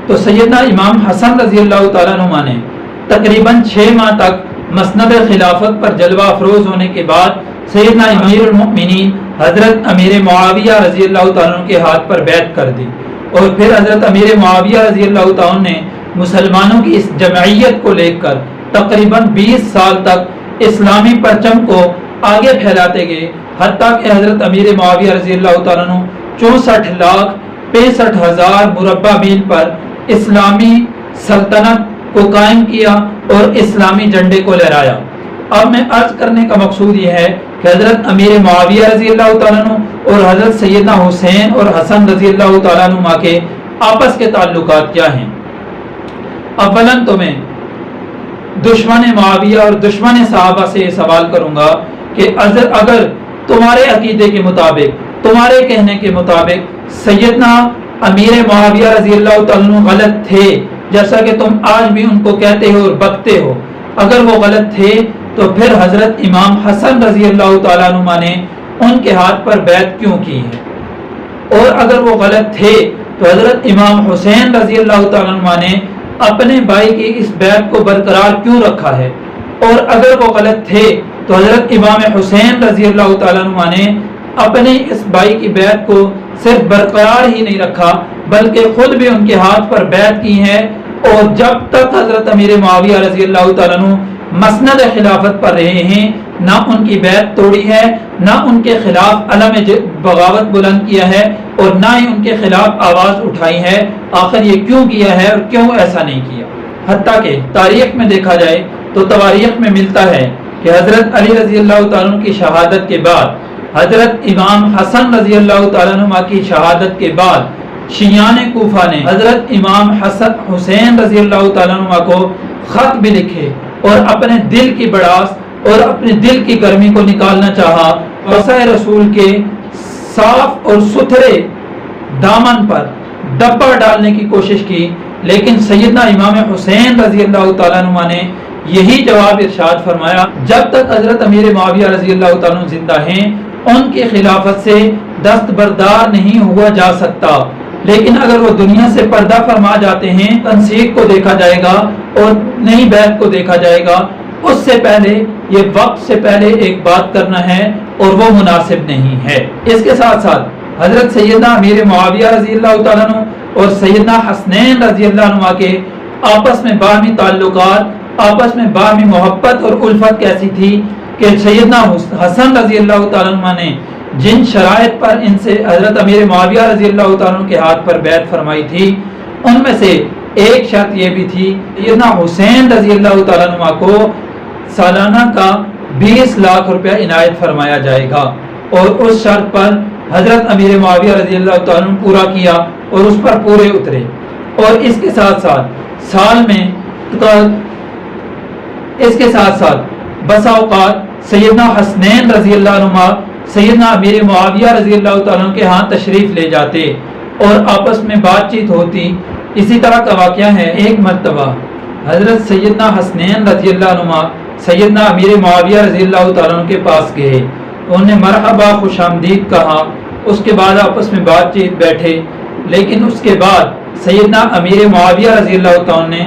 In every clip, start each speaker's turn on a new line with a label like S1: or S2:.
S1: تو سیدنا امام حسن رضی اللہ تعالیٰ عنہ نے تقریباً 6 ماہ تک مسند خلافت پر جلوہ افروز ہونے کے بعد سیدنا امیر المؤمنین حضرت امیر معاویہ رضی اللہ تعالیٰ عنہ کے ہاتھ پر بیعت کر دی، اور پھر حضرت امیر معاویہ رضی اللہ تعالیٰ عنہ نے مسلمانوں کی اس جمعیت کو لے کر تقریباً 20 سال تک اسلامی پرچم کو آگے پھیلاتے گئے، حتیٰ کہ حضرت امیر معاویہ رضی اللہ تعالیٰ عنہ 64,65,000 مربع میل پر اسلامی سلطنت کو قائم کیا اور اسلامی جھنڈے کو لہرایا۔ اب میں عرض کرنے کا مقصود یہ ہے کہ حضرت امیر معاویہ رضی اللہ تعالیٰ عنہ اور حضرت سیدنا حسین اور حسن رضی اللہ تعالیٰ عنہ کے آپس کے تعلقات کیا ہیں۔ اولاً تو میں دشمن معاویہ اور دشمن صحابہ سے یہ سوال کروں گا کہ اگر تمہارے عقیدے کے مطابق، تمہارے کہنے کے مطابق سیدنا امیر معاویہ رضی اللہ تعالیٰ عنہ غلط تھے، جیسا کہ تم آج بھی ان کو کہتے ہو اور بکتے ہو، اگر وہ غلط تھے تو پھر حضرت امام حسن رضی اللہ تعالیٰ عنہ نے ان کے ہاتھ پر بیعت کیوں کی ہے؟ اور اگر وہ غلط تھے تو حضرت امام حسین رضی اللہ تعالیٰ عنہ نے اپنے بھائی کی اس بیعت کو برقرار کیوں رکھا ہے؟ اور اگر وہ غلط تھے تو حضرت امام حسین رضی اللہ تعالیٰ عنہ نے اپنے اس بھائی کی بیعت کو صرف برقرار ہی نہیں رکھا بلکہ خود بھی ان کے ہاتھ پر بیعت کی ہے، اور جب تک حضرت امیر معاویہ رضی اللہ تعالیٰ عنہ مسند خلافت پر رہے ہیں نہ ان کی بیعت توڑی ہے، نہ ان کے خلاف علم بغاوت بلند کیا ہے، اور نہ ہی ان کے خلاف آواز اٹھائی ہے۔ آخر یہ کیوں کیا ہے اور کیوں ایسا نہیں کیا؟ حتیٰ کہ تاریخ میں دیکھا جائے تو تواریخ میں ملتا ہے کہ حضرت علی رضی اللہ تعالیٰ عنہ کی شہادت کے بعد، حضرت امام حسن رضی اللہ تعالیٰ عنہ کی شہادت کے بعد شیعان کوفہ نے حضرت امام حسین رضی اللہ تعالیٰ عنہ کو خط بھی لکھے اور اپنے دل کی بڑاس اور اپنے دل کی گرمی کو نکالنا چاہا، وسائے رسول کے صاف اور ستھرے دامن پر ڈپا ڈالنے کی کوشش کی، لیکن سیدنا امام حسین رضی اللہ تعالیٰ عنہ نے یہی جواب ارشاد فرمایا، جب تک حضرت امیر معاویہ رضی اللہ تعالیٰ عنہ زندہ ہیں ان کی خلافت سے دستبردار نہیں ہوا جا سکتا، لیکن اگر وہ دنیا سے پردہ فرما جاتے ہیں تنسیق کو دیکھا جائے گا اور نئی بیعت کو دیکھا جائے گا، اس سے پہلے یہ وقت سے پہلے ایک بات کرنا ہے اور وہ مناسب نہیں ہے۔ اس کے ساتھ ساتھ حضرت سیدنا امیر معاویہ رضی اللہ تعالیٰ عنہ اور سیدنا حسنین رضی اللہ عنہ کے آپس میں باہمی تعلقات، آپس میں باہمی محبت اور الفت کیسی تھی کہ سیدنا حسن رضی اللہ تعالیٰ عنہ نے جن شرائط پر ان سے حضرت امیر معاویہ رضی اللہ تعالیٰ عنہ کے ہاتھ پر بیعت فرمائی تھی، ان میں سے ایک شرط یہ بھی تھی سیدنا حسین رضی اللہ تعالیٰ عنہ کو سالانہ کا 20 لاکھ روپیہ عنایت فرمایا جائے گا، اور اس شرط پر حضرت امیر معاویہ رضی اللہ تعالیٰ عنہ پورا کیا اور اس پر پورے اترے۔ اور اس کے ساتھ ساتھ بسا اوقات سیدنا حسنین رضی اللہ عنہ سیدنا امیر معاویہ رضی اللہ تعالیٰ عنہ کے ہاں تشریف لے جاتے اور آپس میں بات چیت ہوتی۔ اسی طرح کا واقعہ ہے، ایک مرتبہ حضرت سیدنا حسنین رضی اللہ عنہ سیدنا امیر معاویہ رضی اللہ تعالیٰ عنہ کے پاس گئے، انہوں نے مرحبا خوش آمدید کہا، اس کے بعد آپس میں بات چیت بیٹھے، لیکن اس کے بعد سیدنا امیر معاویہ رضی اللہ تعالیٰ نے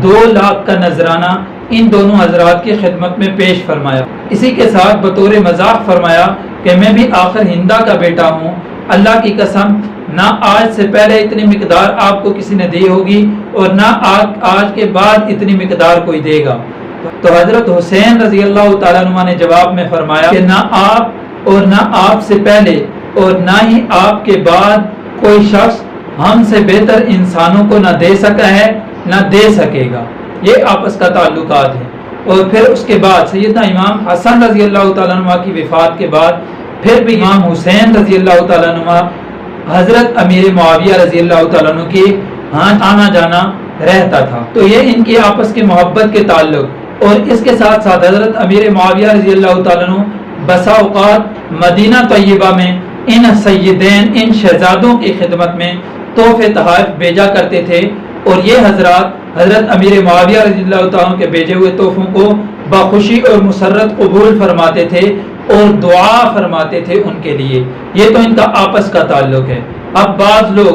S1: 2 لاکھ کا نذرانہ ان دونوں حضرات کی خدمت میں پیش فرمایا۔ اسی کے ساتھ بطور مذاق فرمایا کہ میں بھی آخر ہندا کا بیٹا ہوں، اللہ کی قسم نہ آج سے پہلے اتنی مقدار آپ کو کسی نے دی ہوگی اور نہ آج کے بعد اتنی مقدار کوئی دے گا۔ تو حضرت حسین رضی اللہ تعالیٰ عنہ نے جواب میں فرمایا کہ نہ آپ اور نہ آپ سے پہلے اور نہ ہی آپ کے بعد کوئی شخص ہم سے بہتر انسانوں کو نہ دے سکا ہے نہ دے سکے گا۔ یہ آپس کا تعلقات ہے۔ اور پھر اس کے بعد سیدنا امام حسن رضی اللہ تعالیٰ عنہ کی وفات کے بعد پھر بھی امام حسین رضی اللہ تعالیٰ عنہ حضرت امیر معاویہ رضی اللہ تعالیٰ عنہ کی ہاں آنا جانا رہتا تھا۔ تو یہ ان کی آپس کے محبت کے تعلق، اور اس کے ساتھ ساتھ حضرت امیر معاویہ رضی اللہ تعالیٰ عنہ بسا اوقات مدینہ طیبہ میں ان سیدین، ان شہزادوں کی خدمت میں تحفے تحائف بھیجا کرتے تھے، اور یہ حضرات حضرت امیر معاویہ رضی اللہ تعالیٰ کے بھیجے ہوئے تحفوں کو بخوشی اور مسرت قبول فرماتے تھے اور دعا فرماتے تھے ان کے لیے۔ یہ تو ان کا آپس کا تعلق ہے۔ اب بعض لوگ